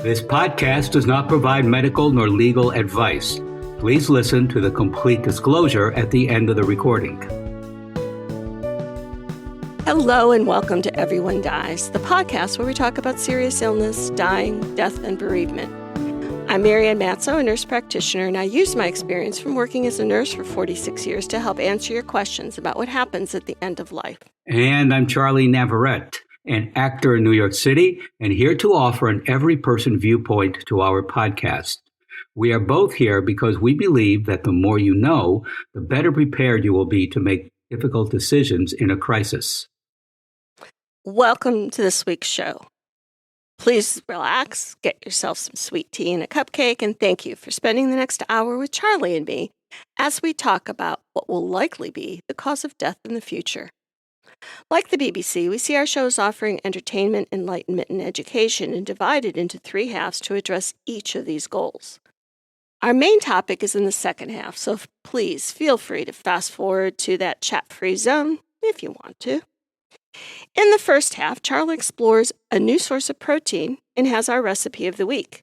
This podcast does not provide medical nor legal advice. Please listen to the complete disclosure at the end of the recording. Hello and welcome to Everyone Dies, the podcast where we talk about serious illness, dying, death, and bereavement. I'm Marianne, a nurse practitioner, and I use my experience from working as a nurse for 46 years to help answer your questions about what happens at the end of life. And I'm Charlie Navarrete, an actor in New York City, and here to offer an every-person viewpoint to our podcast. We are both here because we believe that the more you know, the better prepared you will be to make difficult decisions in a crisis. Welcome to this week's show. Please relax, get yourself some sweet tea and a cupcake, and thank you for spending the next hour with Charlie and me as we talk about what will likely be the cause of death in the future. Like the BBC, we see our shows offering entertainment, enlightenment, and education and divided into three halves to address each of these goals. Our main topic is in the second half, so please feel free to fast forward to that chat-free zone if you want to. In the first half, Charlie explores a new source of protein and has our recipe of the week.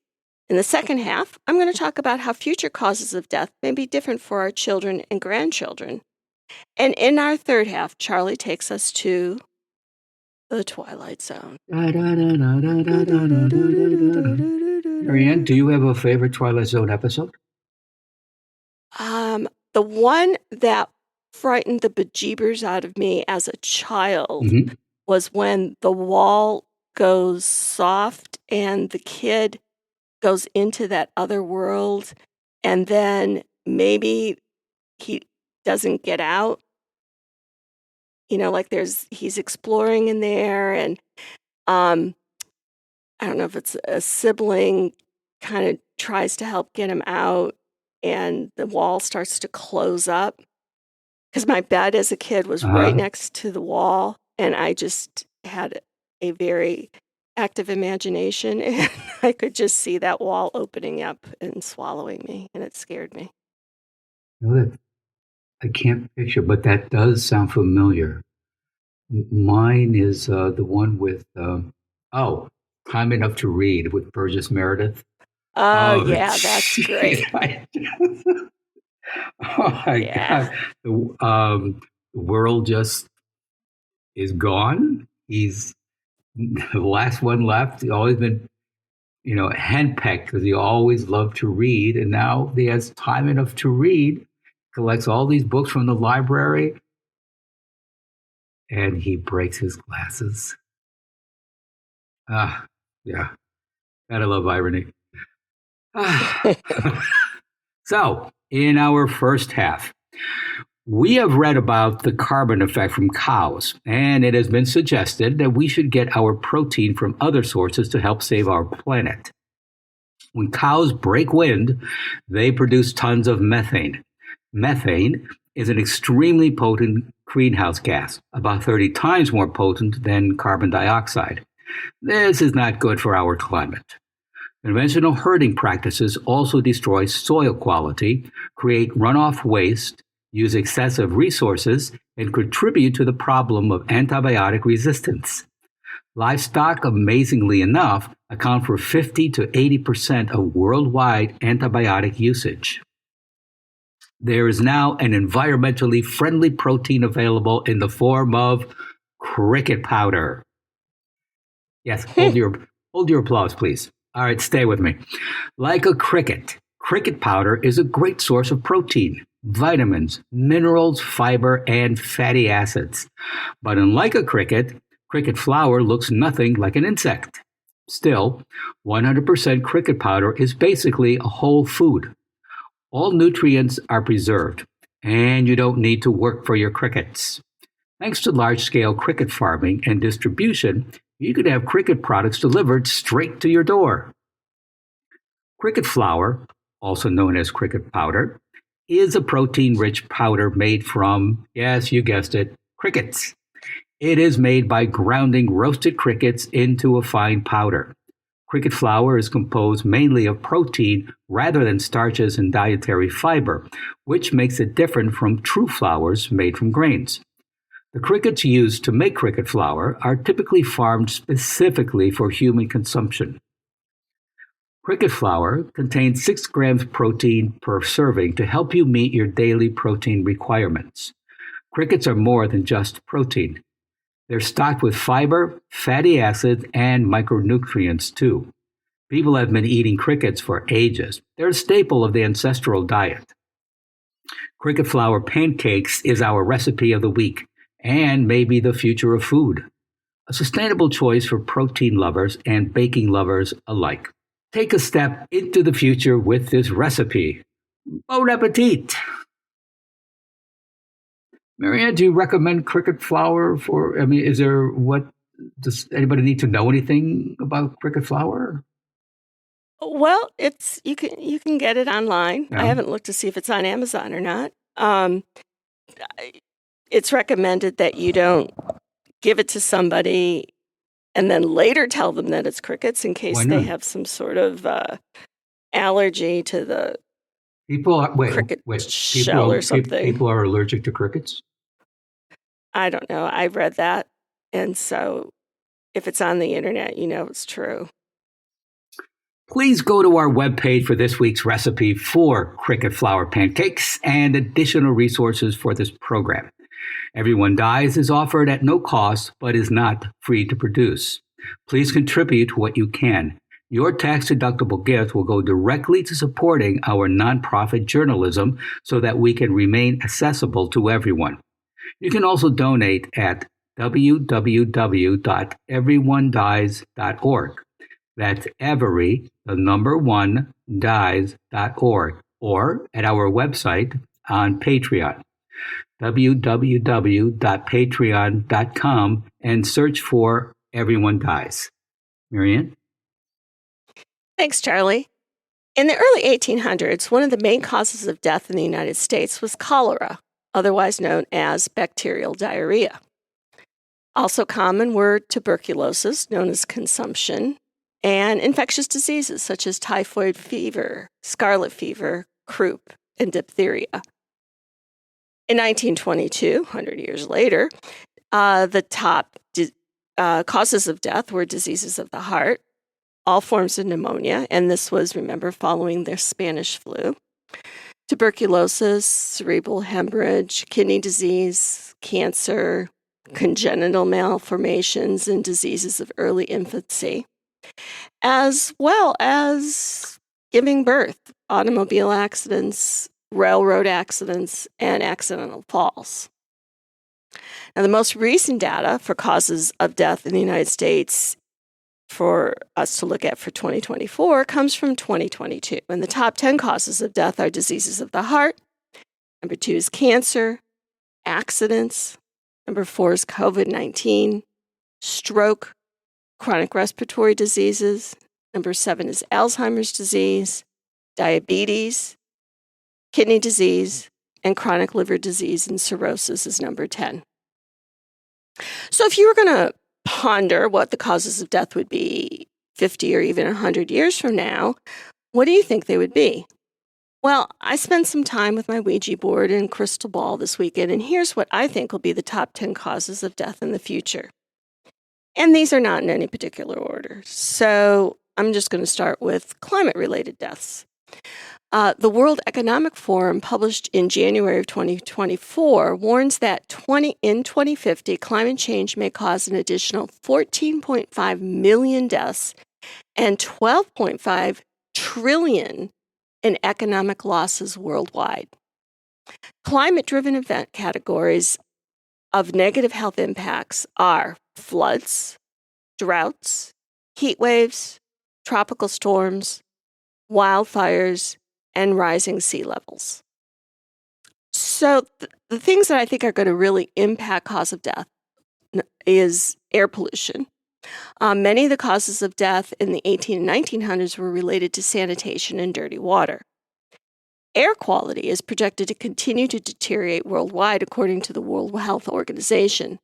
In the second half, I'm going to talk about how future causes of death may be different for our children and grandchildren. And in our third half, Charlie takes us to the Twilight Zone. Marianne, do you have a favorite Twilight Zone episode? The one that frightened the bejeebers out of me as a child was when the wall goes soft and the kid goes into that other world, and then maybe he doesn't get out. You know, like he's exploring in there, and I don't know if it's a sibling kind of tries to help get him out, and the wall starts to close up. Because my bed as a kid was right next to the wall, and I just had a very active imagination, and I could just see that wall opening up and swallowing me, and it scared me. I can't picture, but that does sound familiar. Mine is the one with, Time Enough to Read with Burgess Meredith. Oh, yeah, that's great. Oh, my God. The world just is gone. He's the last one left. He's always been, henpecked because he always loved to read. And now he has time enough to read. Collects all these books from the library, and he breaks his glasses. Yeah. Gotta love irony. So, in our first half, we have read about the carbon effect from cows, and it has been suggested that we should get our protein from other sources to help save our planet. When cows break wind, they produce tons of methane. Methane is an extremely potent greenhouse gas, about 30 times more potent than carbon dioxide. This is not good for our climate. Conventional herding practices also destroy soil quality, create runoff waste, use excessive resources, and contribute to the problem of antibiotic resistance. Livestock, amazingly enough, account for 50 to 80% of worldwide antibiotic usage. There is now an environmentally friendly protein available in the form of cricket powder. Yes, hold your applause, please. All right, stay with me. Like a cricket powder is a great source of protein, vitamins, minerals, fiber, and fatty acids. But unlike a cricket flour looks nothing like an insect. Still, 100% cricket powder is basically a whole food. All nutrients are preserved, and you don't need to work for your crickets. Thanks to large-scale cricket farming and distribution, you could have cricket products delivered straight to your door. Cricket flour, also known as cricket powder, is a protein-rich powder made from, yes, you guessed it, crickets. It is made by grounding roasted crickets into a fine powder. Cricket flour is composed mainly of protein rather than starches and dietary fiber, which makes it different from true flours made from grains. The crickets used to make cricket flour are typically farmed specifically for human consumption. Cricket flour contains 6 grams protein per serving to help you meet your daily protein requirements. Crickets are more than just protein. They're stocked with fiber, fatty acids, and micronutrients too. People have been eating crickets for ages. They're a staple of the ancestral diet. Cricket flour pancakes is our recipe of the week and maybe the future of food. A sustainable choice for protein lovers and baking lovers alike. Take a step into the future with this recipe. Bon appetit! Marianne, do you recommend cricket flour does anybody need to know anything about cricket flour? Well, you can get it online. Yeah. I haven't looked to see if it's on Amazon or not. It's recommended that you don't give it to somebody and then later tell them that it's crickets in case they have some sort of allergy to the cricket shell or something. People are allergic to crickets? I don't know. I've read that. And so if it's on the internet, it's true. Please go to our webpage for this week's recipe for cricket flour pancakes and additional resources for this program. Everyone Dies is offered at no cost, but is not free to produce. Please contribute what you can. Your tax-deductible gift will go directly to supporting our nonprofit journalism so that we can remain accessible to everyone. You can also donate at www.everyonedies.org. That's dies.org, or at our website on Patreon, www.patreon.com, and search for Everyone Dies. Marianne? Thanks, Charlie. In the early 1800s, one of the main causes of death in the United States was cholera, otherwise known as bacterial diarrhea. Also common were tuberculosis, known as consumption, and infectious diseases such as typhoid fever, scarlet fever, croup, and diphtheria. In 1922, 100 years later, the top causes of death were diseases of the heart, all forms of pneumonia, and this was, remember, following the Spanish flu, tuberculosis, cerebral hemorrhage, kidney disease, cancer, congenital malformations, and diseases of early infancy, as well as giving birth, automobile accidents, railroad accidents, and accidental falls. Now, the most recent data for causes of death in the United States for us to look at for 2024 comes from 2022. And the top 10 causes of death are diseases of the heart. Number 2 is cancer, accidents. Number 4 is COVID-19, stroke, chronic respiratory diseases. Number 7 is Alzheimer's disease, diabetes, kidney disease, and chronic liver disease and cirrhosis is number 10. So if you were going to ponder what the causes of death would be 50 or even 100 years from now, what do you think they would be? Well, I spent some time with my Ouija board and crystal ball this weekend, and here's what I think will be the top 10 causes of death in the future. And these are not in any particular order. So I'm just going to start with climate-related deaths. The World Economic Forum, published in January of 2024, warns that in 2050, climate change may cause an additional 14.5 million deaths and 12.5 trillion in economic losses worldwide. Climate-driven event categories of negative health impacts are floods, droughts, heat waves, tropical storms, wildfires, and rising sea levels. So the things that I think are going to really impact cause of death is air pollution. Many of the causes of death in the 18 and 1900s were related to sanitation and dirty water. Air quality is projected to continue to deteriorate worldwide, according to the World Health Organization.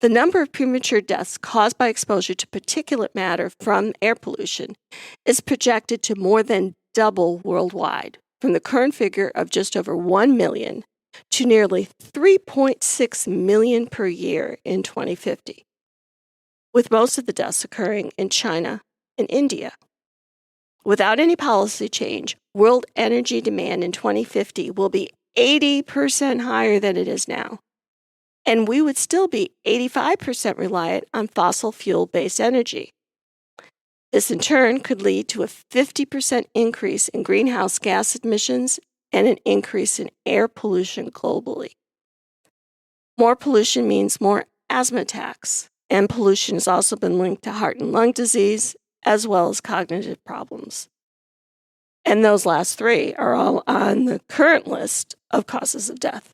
The number of premature deaths caused by exposure to particulate matter from air pollution is projected to more than double worldwide, from the current figure of just over 1 million to nearly 3.6 million per year in 2050, with most of the deaths occurring in China and India. without any policy change, world energy demand in 2050 will be 80% higher than it is now. And we would still be 85% reliant on fossil fuel-based energy. This in turn could lead to a 50% increase in greenhouse gas emissions and an increase in air pollution globally. More pollution means more asthma attacks, and pollution has also been linked to heart and lung disease, as well as cognitive problems. And those last three are all on the current list of causes of death.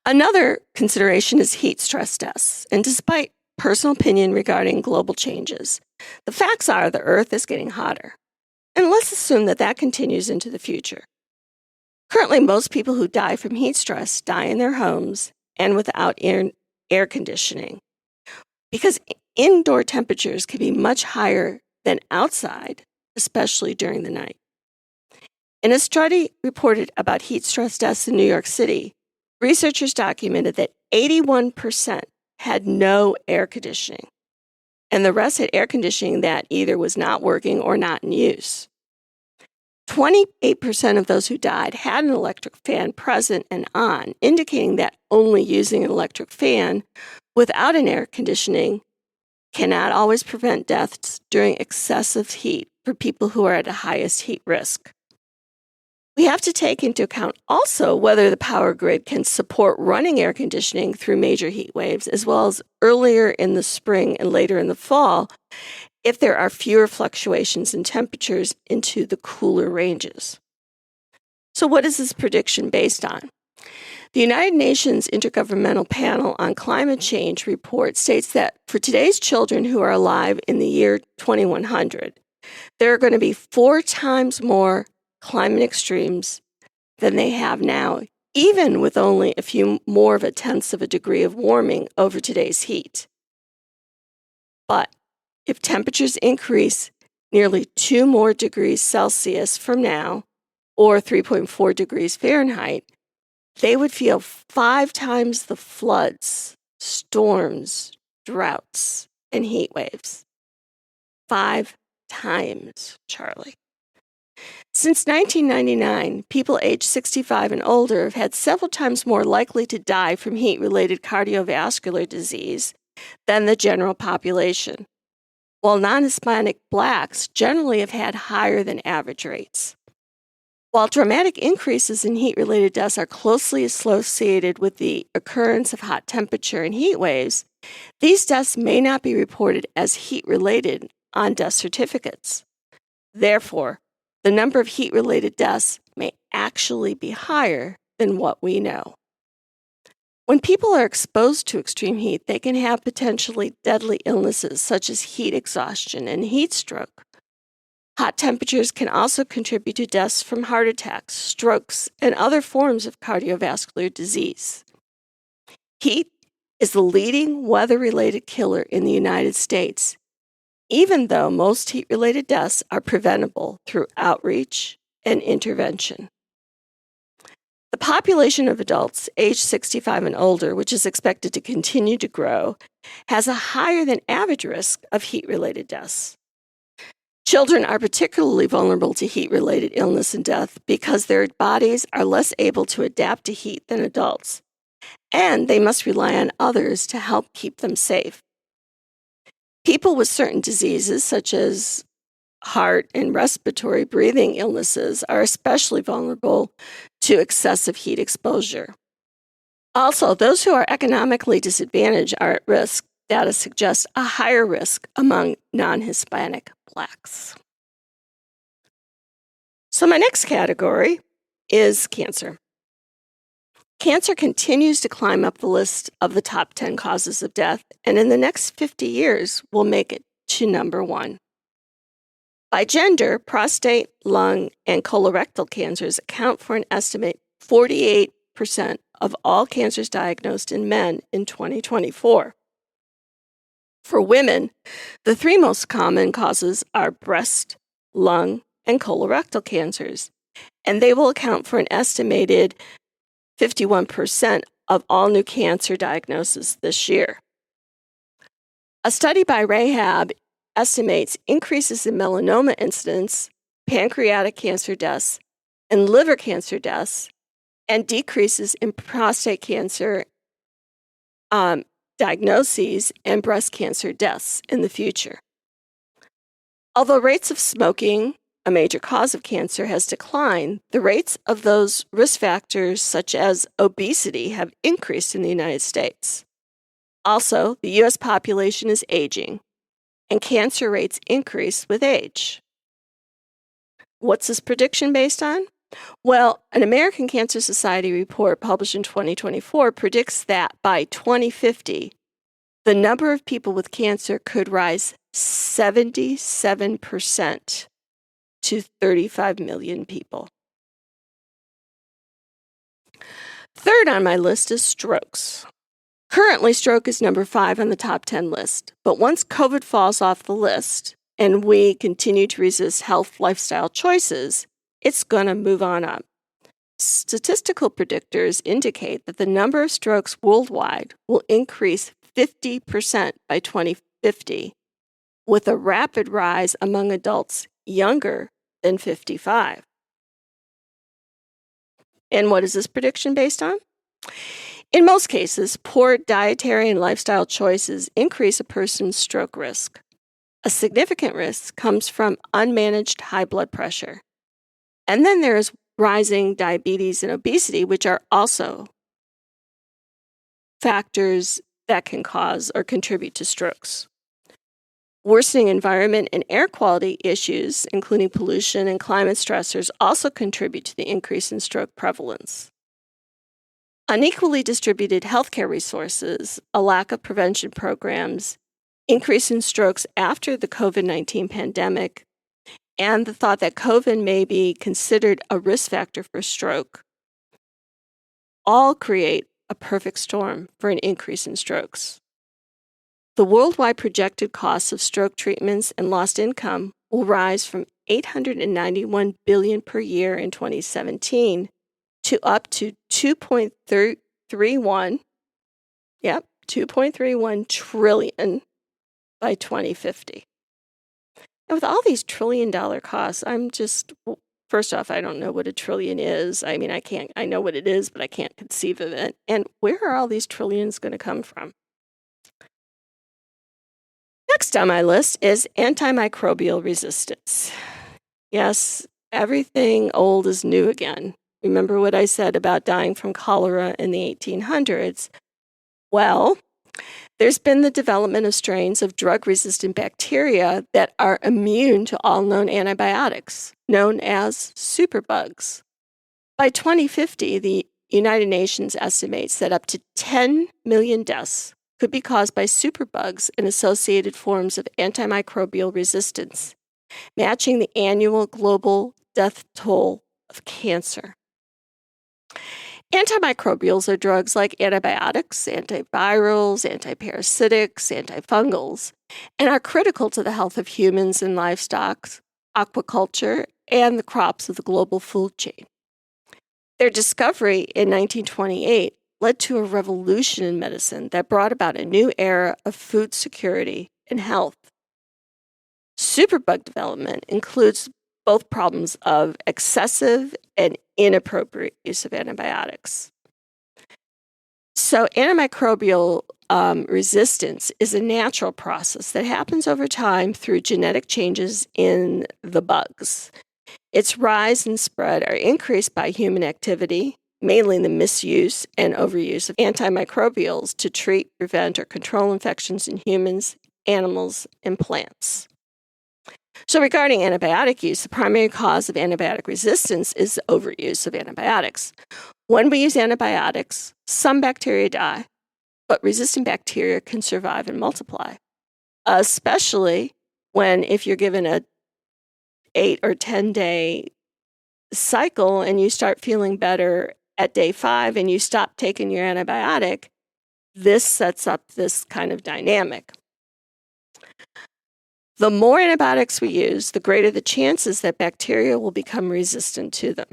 Another consideration is heat stress deaths, and despite personal opinion regarding global changes, the facts are the Earth is getting hotter. And let's assume that that continues into the future. Currently, most people who die from heat stress die in their homes and without air conditioning, because indoor temperatures can be much higher than outside, especially during the night. In a study reported about heat stress deaths in New York City, researchers documented that 81% had no air conditioning, and the rest had air conditioning that either was not working or not in use. 28% of those who died had an electric fan present and on, indicating that only using an electric fan without an air conditioning cannot always prevent deaths during excessive heat for people who are at the highest heat risk. We have to take into account also whether the power grid can support running air conditioning through major heat waves, as well as earlier in the spring and later in the fall, if there are fewer fluctuations in temperatures into the cooler ranges. So what is this prediction based on? The United Nations Intergovernmental Panel on Climate Change report states that for today's children who are alive in the year 2100, there are going to be 4 times more climate extremes than they have now, even with only a few more of a tenth of a degree of warming over today's heat. But if temperatures increase nearly 2 more degrees Celsius from now, or 3.4 degrees Fahrenheit, they would feel 5 times the floods, storms, droughts, and heat waves. 5 times, Charlie. Since 1999, people aged 65 and older have had several times more likely to die from heat-related cardiovascular disease than the general population, while non-Hispanic blacks generally have had higher than average rates. While dramatic increases in heat-related deaths are closely associated with the occurrence of hot temperature and heat waves, these deaths may not be reported as heat-related on death certificates. Therefore, the number of heat-related deaths may actually be higher than what we know. When people are exposed to extreme heat, they can have potentially deadly illnesses such as heat exhaustion and heat stroke. Hot temperatures can also contribute to deaths from heart attacks, strokes, and other forms of cardiovascular disease. Heat is the leading weather-related killer in the United States, even though most heat-related deaths are preventable through outreach and intervention. The population of adults aged 65 and older, which is expected to continue to grow, has a higher than average risk of heat-related deaths. Children are particularly vulnerable to heat-related illness and death because their bodies are less able to adapt to heat than adults, and they must rely on others to help keep them safe. People with certain diseases, such as heart and respiratory breathing illnesses, are especially vulnerable to excessive heat exposure. Also, those who are economically disadvantaged are at risk. Data suggests a higher risk among non-Hispanic blacks. So my next category is cancer. Cancer continues to climb up the list of the top 10 causes of death, and in the next 50 years will make it to number 1. By gender, prostate, lung, and colorectal cancers account for an estimate 48% of all cancers diagnosed in men in 2024. For women, the 3 most common causes are breast, lung, and colorectal cancers, and they will account for an estimated 51% of all new cancer diagnoses this year. A study by Rahab estimates increases in melanoma incidence, pancreatic cancer deaths, and liver cancer deaths, and decreases in prostate cancer diagnoses and breast cancer deaths in the future. Although rates of smoking, a major cause of cancer, has declined, the rates of those risk factors such as obesity have increased in the United States. Also, the U.S. population is aging, and cancer rates increase with age. What's this prediction based on? Well, an American Cancer Society report published in 2024 predicts that by 2050, the number of people with cancer could rise 77% to 35 million people. Third on my list is strokes. Currently, stroke is number 5 on the top 10 list, but once COVID falls off the list and we continue to resist health lifestyle choices, it's going to move on up. Statistical predictors indicate that the number of strokes worldwide will increase 50% by 2050, with a rapid rise among adults younger than 55. And what is this prediction based on? In most cases, poor dietary and lifestyle choices increase a person's stroke risk. A significant risk comes from unmanaged high blood pressure. And then there is rising diabetes and obesity, which are also factors that can cause or contribute to strokes. Worsening environment and air quality issues, including pollution and climate stressors, also contribute to the increase in stroke prevalence. Unequally distributed healthcare resources, a lack of prevention programs, increase in strokes after the COVID-19 pandemic, and the thought that COVID may be considered a risk factor for stroke, all create a perfect storm for an increase in strokes. The worldwide projected costs of stroke treatments and lost income will rise from $891 billion per year in 2017 to up to $2.31 trillion by 2050. And with all these trillion-dollar costs, first off, I don't know what a trillion is. I mean, I know what it is, but I can't conceive of it. And where are all these trillions going to come from? Next on my list is antimicrobial resistance. Yes, everything old is new again. Remember what I said about dying from cholera in the 1800s? Well, there's been the development of strains of drug-resistant bacteria that are immune to all known antibiotics, known as superbugs. By 2050, the United Nations estimates that up to 10 million deaths could be caused by superbugs and associated forms of antimicrobial resistance, matching the annual global death toll of cancer. Antimicrobials are drugs like antibiotics, antivirals, antiparasitics, antifungals, and are critical to the health of humans and livestock, aquaculture, and the crops of the global food chain. Their discovery in 1928 led to a revolution in medicine that brought about a new era of food security and health. Superbug development includes both problems of excessive and inappropriate use of antibiotics. So antimicrobial resistance is a natural process that happens over time through genetic changes in the bugs. Its rise and spread are increased by human activity, mainly the misuse and overuse of antimicrobials to treat, prevent, or control infections in humans, animals, and plants. So regarding antibiotic use, the primary cause of antibiotic resistance is the overuse of antibiotics. When we use antibiotics, some bacteria die, but resistant bacteria can survive and multiply, especially if you're given a 8 or 10 day cycle and you start feeling better at day 5 and you stop taking your antibiotic. This sets up this kind of dynamic. The more antibiotics we use, the greater the chances that bacteria will become resistant to them.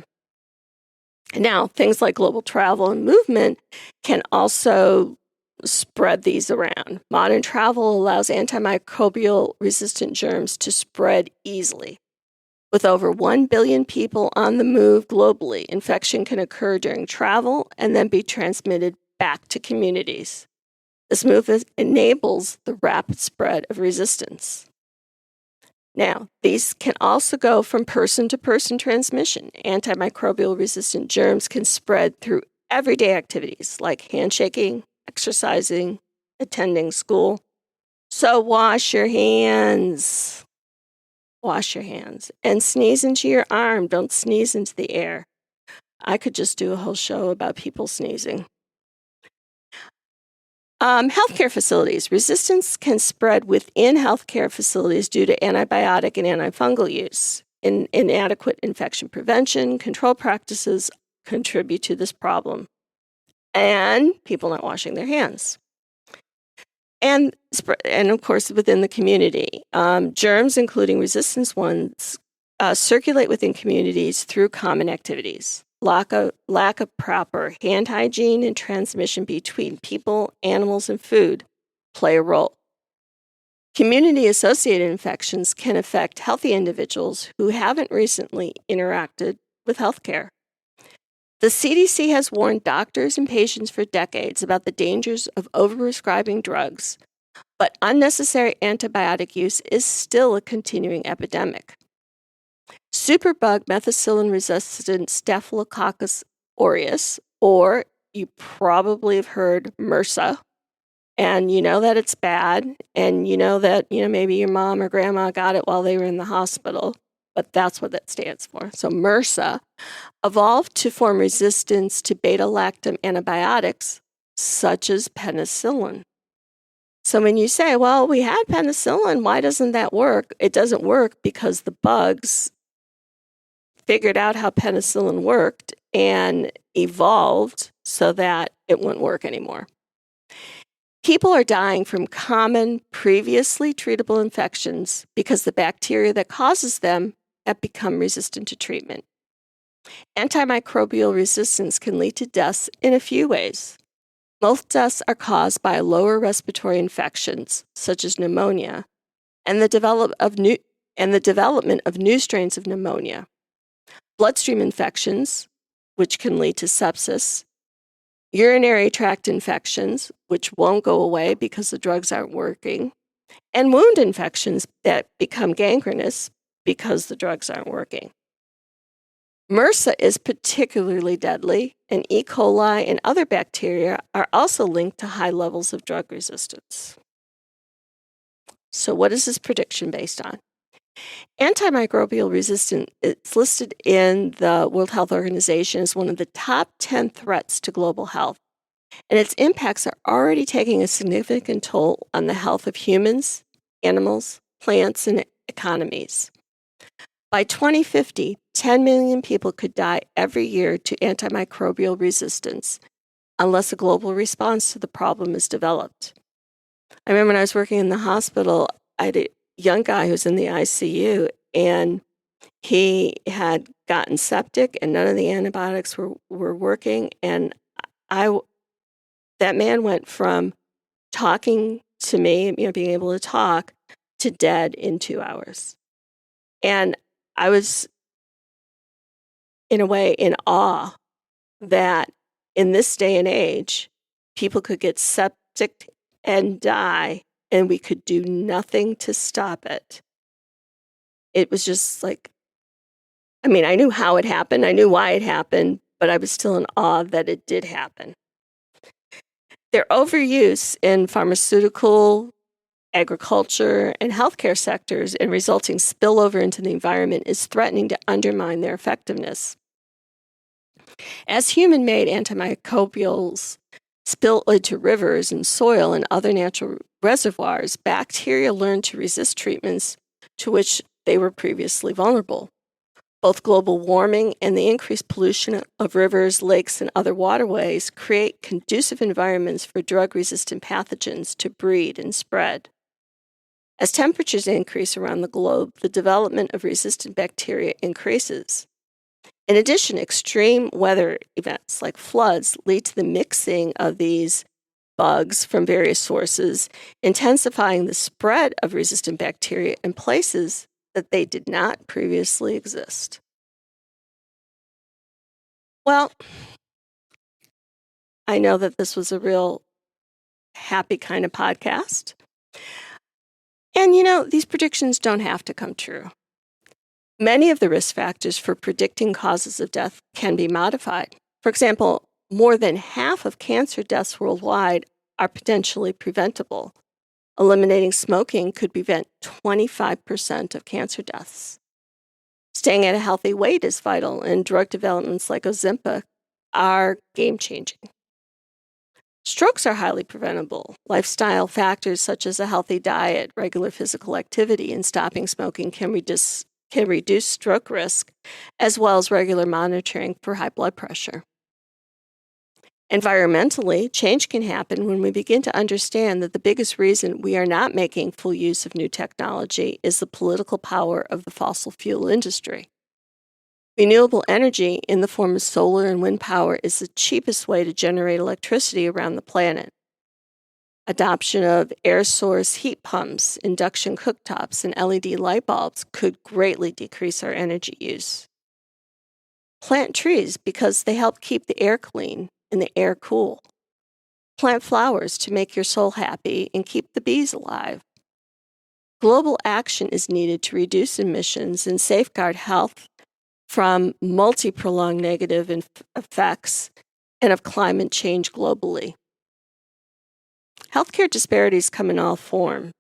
Now, things like global travel and movement can also spread these around. Modern travel allows antimicrobial resistant germs to spread easily. With over 1 billion people on the move globally, infection can occur during travel and then be transmitted back to communities. This move enables the rapid spread of resistance. Now, these can also go from person to person transmission. Antimicrobial resistant germs can spread through everyday activities like handshaking, exercising, attending school. So wash your hands. Wash your hands. And sneeze into your arm. Don't sneeze into the air. I could just do a whole show about people sneezing. Healthcare facilities. Resistance can spread within healthcare facilities due to antibiotic and antifungal use. Inadequate infection prevention, control practices contribute to this problem. And people not washing their hands. And of course, within the community, germs, including resistance ones, circulate within communities through common activities. Lack of proper hand hygiene and transmission between people, animals, and food play a role. Community-associated infections can affect healthy individuals who haven't recently interacted with healthcare. The CDC has warned doctors and patients for decades about the dangers of overprescribing drugs, but unnecessary antibiotic use is still a continuing epidemic. Superbug methicillin-resistant Staphylococcus aureus, or you probably have heard MRSA, and you know that it's bad, and you know that maybe your mom or grandma got it while they were in the hospital, but that's what that stands for. So MRSA evolved to form resistance to beta-lactam antibiotics, such as penicillin. So when you say, well, we had penicillin, why doesn't that work? It doesn't work because the bugs figured out how penicillin worked and evolved so that it wouldn't work anymore. People are dying from common, previously treatable infections because the bacteria that causes them have become resistant to treatment. Antimicrobial resistance can lead to deaths in a few ways. Most deaths are caused by lower respiratory infections, such as pneumonia, and the development of new strains of pneumonia. Bloodstream infections, which can lead to sepsis, urinary tract infections, which won't go away because the drugs aren't working, and wound infections that become gangrenous because the drugs aren't working. MRSA is particularly deadly, and E. coli and other bacteria are also linked to high levels of drug resistance. So what is this prediction based on? Antimicrobial resistance is listed in the World Health Organization as one of the top 10 threats to global health, and its impacts are already taking a significant toll on the health of humans, animals, plants, and economies. By 2050, 10 million people could die every year to antimicrobial resistance unless a global response to the problem is developed. I remember when I was working in the hospital, I had a young guy who was in the ICU, and he had gotten septic and none of the antibiotics were working. And that man went from talking to me, being able to talk, to dead in 2 hours. And I was, in a way, in awe that in this day and age, people could get septic and die, and we could do nothing to stop it. It was just like, I knew how it happened, I knew why it happened, but I was still in awe that it did happen. Their overuse in pharmaceutical, agriculture, and healthcare sectors and resulting spillover into the environment is threatening to undermine their effectiveness. As human-made antimicrobials spill into rivers and soil and other natural reservoirs, bacteria learn to resist treatments to which they were previously vulnerable. Both global warming and the increased pollution of rivers, lakes, and other waterways create conducive environments for drug-resistant pathogens to breed and spread. As temperatures increase around the globe, the development of resistant bacteria increases. In addition, extreme weather events like floods lead to the mixing of these bugs from various sources, intensifying the spread of resistant bacteria in places that they did not previously exist. Well, I know that this was a real happy kind of podcast. And these predictions don't have to come true. Many of the risk factors for predicting causes of death can be modified. For example, more than half of cancer deaths worldwide are potentially preventable. Eliminating smoking could prevent 25% of cancer deaths. Staying at a healthy weight is vital, and drug developments like Ozempic are game-changing. Strokes are highly preventable. Lifestyle factors such as a healthy diet, regular physical activity, and stopping smoking can reduce stroke risk, as well as regular monitoring for high blood pressure. Environmentally, change can happen when we begin to understand that the biggest reason we are not making full use of new technology is the political power of the fossil fuel industry. Renewable energy in the form of solar and wind power is the cheapest way to generate electricity around the planet. Adoption of air source heat pumps, induction cooktops, and LED light bulbs could greatly decrease our energy use. Plant trees because they help keep the air clean and the air cool. Plant flowers to make your soul happy and keep the bees alive. Global action is needed to reduce emissions and safeguard health from multi-pronged negative effects and of climate change globally. Healthcare disparities come in all forms.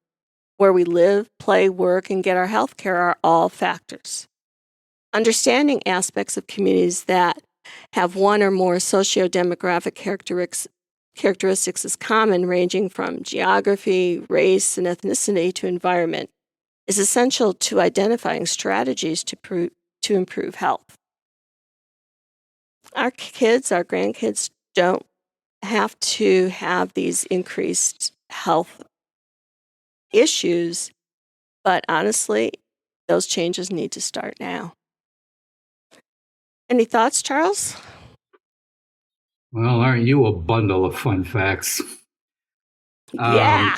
Where we live, play, work, and get our health care are all factors. Understanding aspects of communities that have one or more socio-demographic characteristics is common, ranging from geography, race, and ethnicity to environment, is essential to identifying strategies to improve health. Our kids, our grandkids don't have to have these increased health issues, but honestly, those changes need to start now. Any thoughts, Charles? Well, aren't you a bundle of fun facts? Yeah.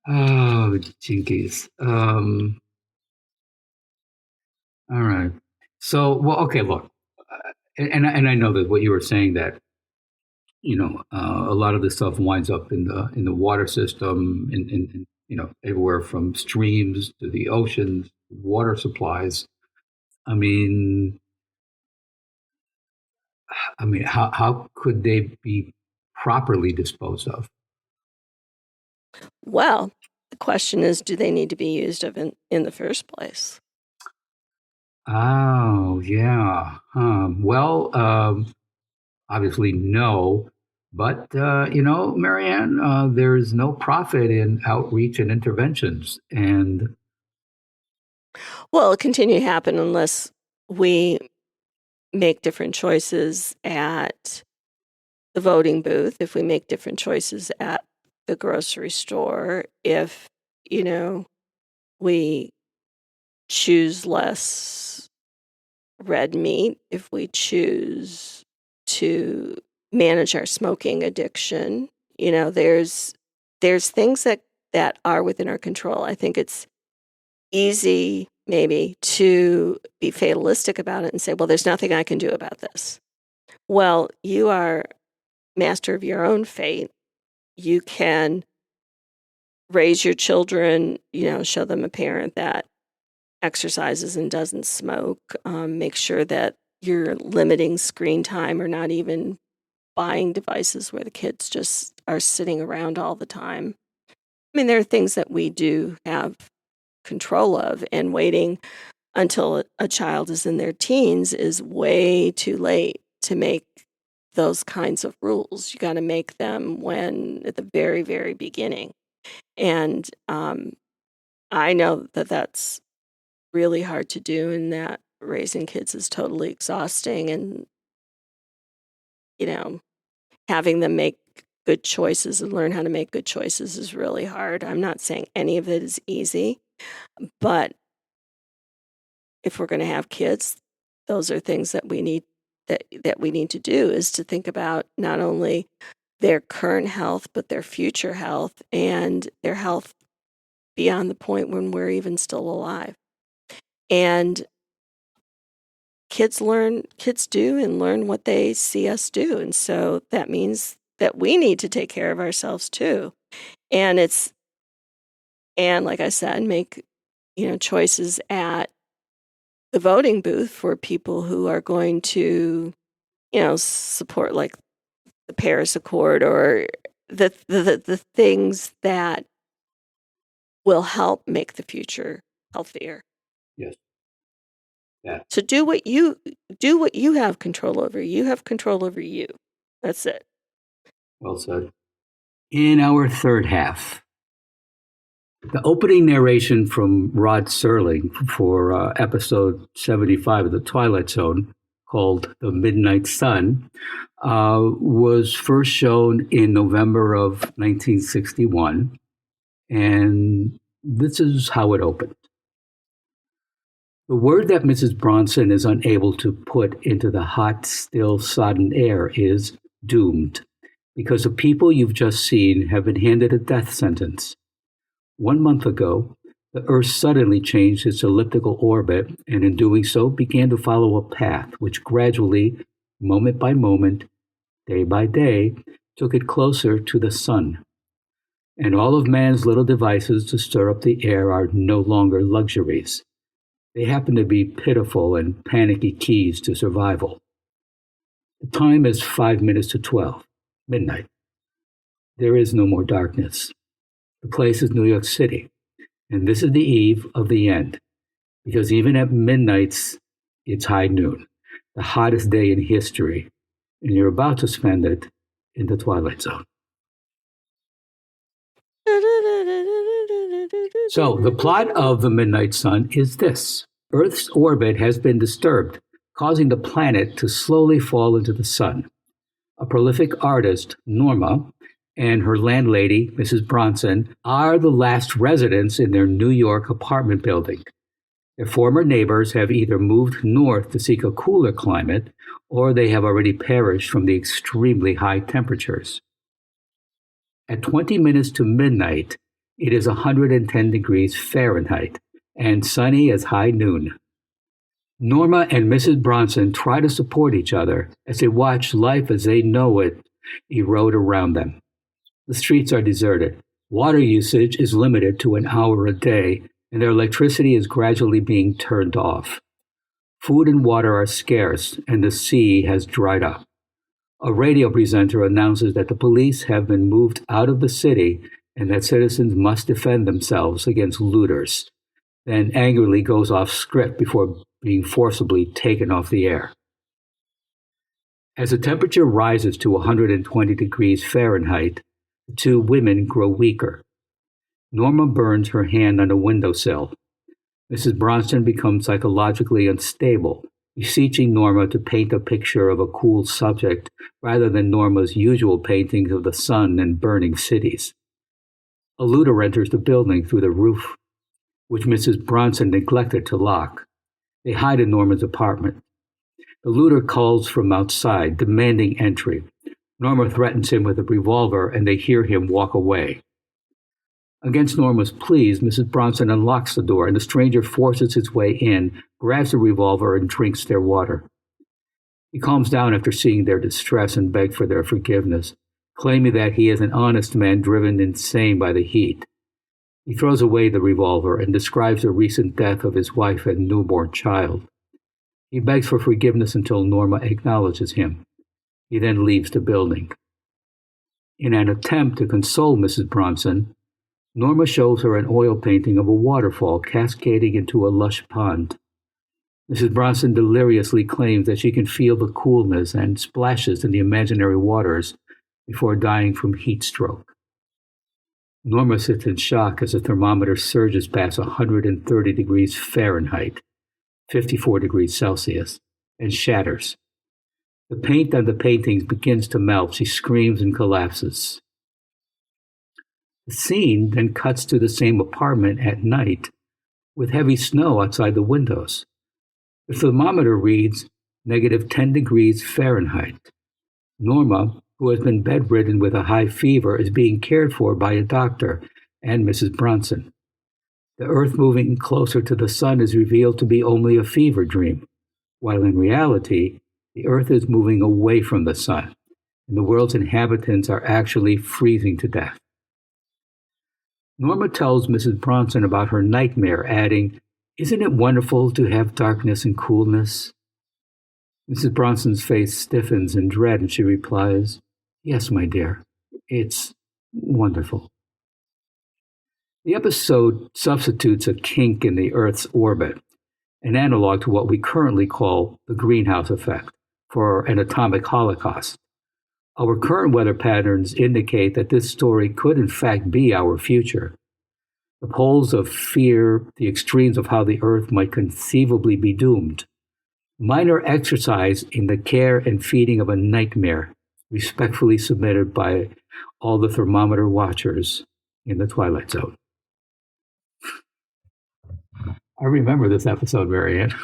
Oh, jinkies. All right. So, well, okay, look, and I know that what you were saying that a lot of this stuff winds up in the water system, in everywhere from streams to the oceans, water supplies. I mean, how could they be properly disposed of? Well, the question is, do they need to be used in the first place? Oh, yeah. Well, obviously no. But, Marianne, there's no profit in outreach and interventions. And Well, it'll continue to happen unless we make different choices at the voting booth, if we make different choices at the grocery store, if, we choose less red meat, if we choose to manage our smoking addiction, there's things that are within our control. I think it's easy maybe to be fatalistic about it and say, well, there's nothing I can do about this. Well, you are master of your own fate. You can raise your children, show them a parent that exercises and doesn't smoke. Make sure that you're limiting screen time or not even buying devices where the kids just are sitting around all the time. I mean, there are things that we do have control of, and waiting until a child is in their teens is way too late to make those kinds of rules. You got to make them at the very, very beginning. And I know that that's really hard to do, and that raising kids is totally exhausting. And, having them make good choices and learn how to make good choices is really hard. I'm not saying any of it is easy, but if we're going to have kids, those are things that we need that we need to do is to think about not only their current health, but their future health and their health beyond the point when we're even still alive. And kids do and learn what they see us do. And so that means that we need to take care of ourselves too. And like I said, make, choices at the voting booth for people who are going to, support like the Paris Accord or the things that will help make the future healthier. Yes. Yeah. So do what you have control over. You have control over you. That's it. Well said. In our third half, the opening narration from Rod Serling for episode 75 of the Twilight Zone, called The Midnight Sun, was first shown in November of 1961. And this is how it opened. The word that Mrs. Bronson is unable to put into the hot, still, sodden air is doomed, because the people you've just seen have been handed a death sentence. 1 month ago, the Earth suddenly changed its elliptical orbit, and in doing so began to follow a path which gradually, moment by moment, day by day, took it closer to the sun. And all of man's little devices to stir up the air are no longer luxuries. They happen to be pitiful and panicky keys to survival. The time is 5 minutes to 12, midnight. There is no more darkness. The place is New York City, and this is the eve of the end, because even at midnight, it's high noon, the hottest day in history, and you're about to spend it in the Twilight Zone. So, the plot of The Midnight Sun is this. Earth's orbit has been disturbed, causing the planet to slowly fall into the sun. A prolific artist, Norma, and her landlady, Mrs. Bronson, are the last residents in their New York apartment building. Their former neighbors have either moved north to seek a cooler climate, or they have already perished from the extremely high temperatures. At 20 minutes to midnight, it is 110 degrees Fahrenheit and sunny as high noon. Norma and Mrs. Bronson try to support each other as they watch life as they know it erode around them. The streets are deserted. Water usage is limited to an hour a day, and their electricity is gradually being turned off. Food and water are scarce, and the sea has dried up. A radio presenter announces that the police have been moved out of the city and that citizens must defend themselves against looters, then angrily goes off script before being forcibly taken off the air. As the temperature rises to 120 degrees Fahrenheit, the two women grow weaker. Norma burns her hand on a windowsill. Mrs. Bronson becomes psychologically unstable, beseeching Norma to paint a picture of a cool subject rather than Norma's usual paintings of the sun and burning cities. A looter enters the building through the roof, which Mrs. Bronson neglected to lock. They hide in Norma's apartment. The looter calls from outside, demanding entry. Norma threatens him with a revolver, and they hear him walk away. Against Norma's pleas, Mrs. Bronson unlocks the door, and the stranger forces his way in, grabs the revolver, and drinks their water. He calms down after seeing their distress and begs for their forgiveness, claiming that he is an honest man driven insane by the heat. He throws away the revolver and describes the recent death of his wife and newborn child. He begs for forgiveness until Norma acknowledges him. He then leaves the building. In an attempt to console Mrs. Bronson, Norma shows her an oil painting of a waterfall cascading into a lush pond. Mrs. Bronson deliriously claims that she can feel the coolness and splashes in the imaginary waters before dying from heat stroke. Norma sits in shock as the thermometer surges past 130 degrees Fahrenheit, 54 degrees Celsius, and shatters. The paint on the paintings begins to melt. She screams and collapses. The scene then cuts to the same apartment at night with heavy snow outside the windows. The thermometer reads negative 10 degrees Fahrenheit. Norma, who has been bedridden with a high fever, is being cared for by a doctor and Mrs. Bronson. The Earth moving closer to the sun is revealed to be only a fever dream, while in reality, the Earth is moving away from the sun, and the world's inhabitants are actually freezing to death. Norma tells Mrs. Bronson about her nightmare, adding, "Isn't it wonderful to have darkness and coolness?" Mrs. Bronson's face stiffens in dread, and she replies, "Yes, my dear, it's wonderful." The episode substitutes a kink in the Earth's orbit, an analog to what we currently call the greenhouse effect, for an atomic holocaust. Our current weather patterns indicate that this story could in fact be our future. The poles of fear, the extremes of how the Earth might conceivably be doomed. Minor exercise in the care and feeding of a nightmare, respectfully submitted by all the thermometer watchers in the Twilight Zone. I remember this episode, Marianne.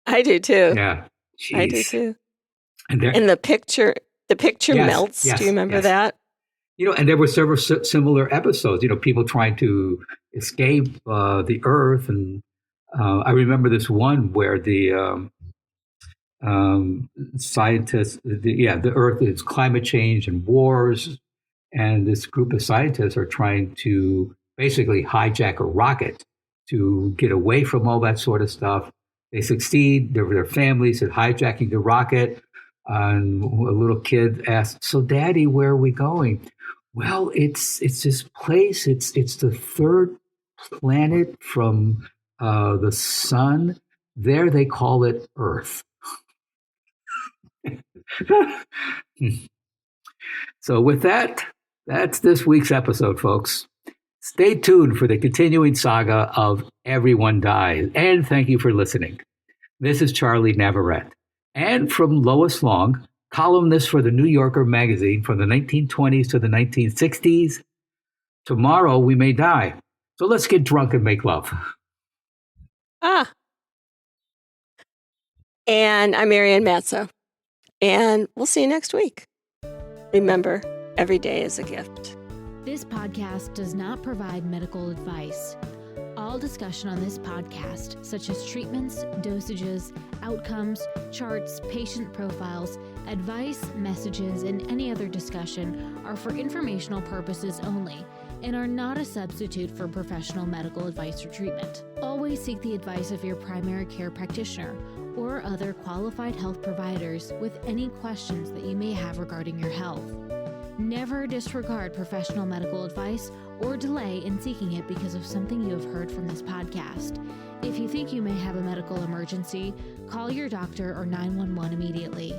I do too. Yeah. Jeez. I do too. And the picture Yes, melts. yes, Do you remember yes. that? And there were several similar episodes, people trying to escape the Earth. And I remember this one where the scientists, the Earth is climate change and wars. And this group of scientists are trying to basically hijack a rocket to get away from all that sort of stuff. They succeed, their families at hijacking the rocket. And a little kid asked, "So, Daddy, where are we going?" "Well, it's this place. It's the third planet from the sun. There they call it Earth." So with that, that's this week's episode, folks. Stay tuned for the continuing saga of Everyone Dies, and thank you for listening. This is Charlie Navarrete, and from Lois Long, columnist for the New Yorker magazine from the 1920s to the 1960s. Tomorrow we may die, so let's get drunk and make love. And I'm Marianne Matzo, and we'll see you next week. Remember, every day is a gift. This podcast does not provide medical advice. All discussion on this podcast, such as treatments, dosages, outcomes, charts, patient profiles, advice, messages, and any other discussion are for informational purposes only and are not a substitute for professional medical advice or treatment. Always seek the advice of your primary care practitioner or other qualified health providers with any questions that you may have regarding your health. Never disregard professional medical advice or delay in seeking it because of something you have heard from this podcast. If you think you may have a medical emergency, call your doctor or 911 immediately.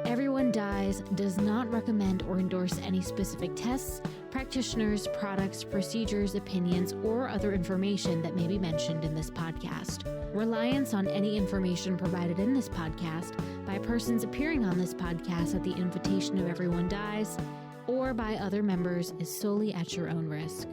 Everyone Dies does not recommend or endorse any specific tests, practitioners, products, procedures, opinions, or other information that may be mentioned in this podcast. Reliance on any information provided in this podcast by persons appearing on this podcast at the invitation of Everyone Dies or by other members is solely at your own risk.